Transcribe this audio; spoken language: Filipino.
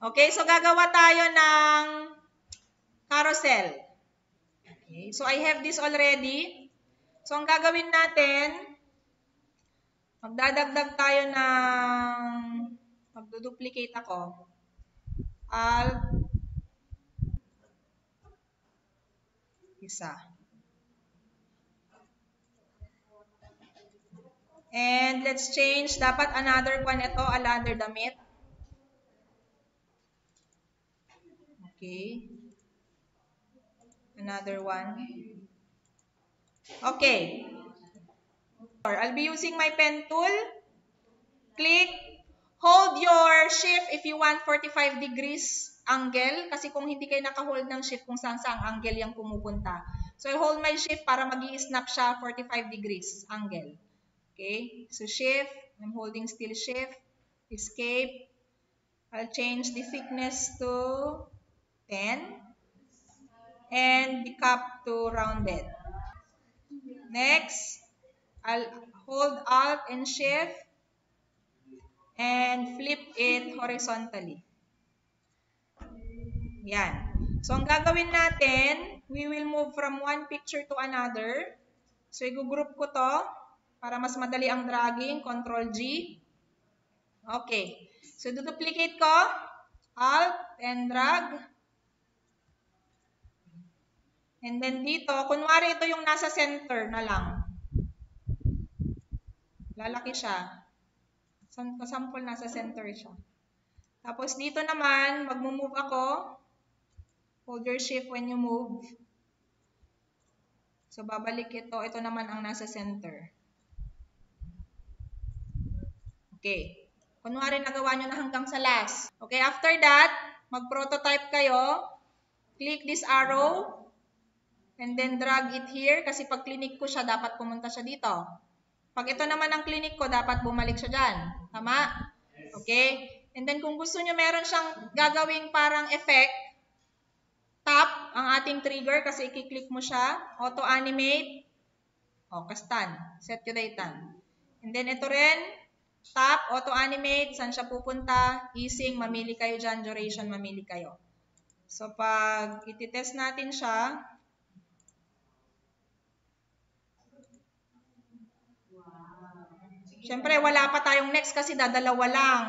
Okay, so gagawa tayo ng carousel. Okay, so I have this already. So ang gagawin natin, magdadagdag tayo ng, magduduplicate ako. Alt, isa. And let's change, dapat another one ito, another damit. Okay. Another one. Okay. I'll be using my pen tool. Click. Hold your shift if you want 45 degrees angle. Kasi kung hindi kayo naka-hold ng shift kung saan saang angle yung pumupunta. So, I hold my shift para mag-i-snap siya 45 degrees angle. Okay. So, shift. I'm holding still shift. Escape. I'll change the thickness to 10. And the cup to rounded. Next, I'll hold Alt and Shift and flip it horizontally. Yan. So, ang gagawin natin, we will move from one picture to another. So, i-group ko to para mas madali ang dragging. Control G. Okay. So, duplicate ko. Alt and drag. And then dito, kunwari ito yung nasa center na lang. Lalaki siya. Sample, nasa center siya. Tapos dito naman, mag-move ako. Hold your shift when you move. So, babalik ito. Ito naman ang nasa center. Okay. Kunwari, nagawa nyo na hanggang sa last. Okay, after that, mag-prototype kayo. Click this arrow. And then drag it here. Kasi pag clinic ko siya, dapat pumunta siya dito. Pag ito naman ang clinic ko, dapat bumalik siya dyan. Tama? Okay? And then kung gusto nyo meron siyang gagawing parang effect, tap ang ating trigger kasi i-click mo siya. Auto-animate. O, kastan. Set to daytime. And then ito rin, tap, auto-animate. Saan siya pupunta? Easing, mamili kayo dyan. Duration, mamili kayo. So, pag ititest natin siya, syempre, wala pa tayong next kasi dadalawa lang.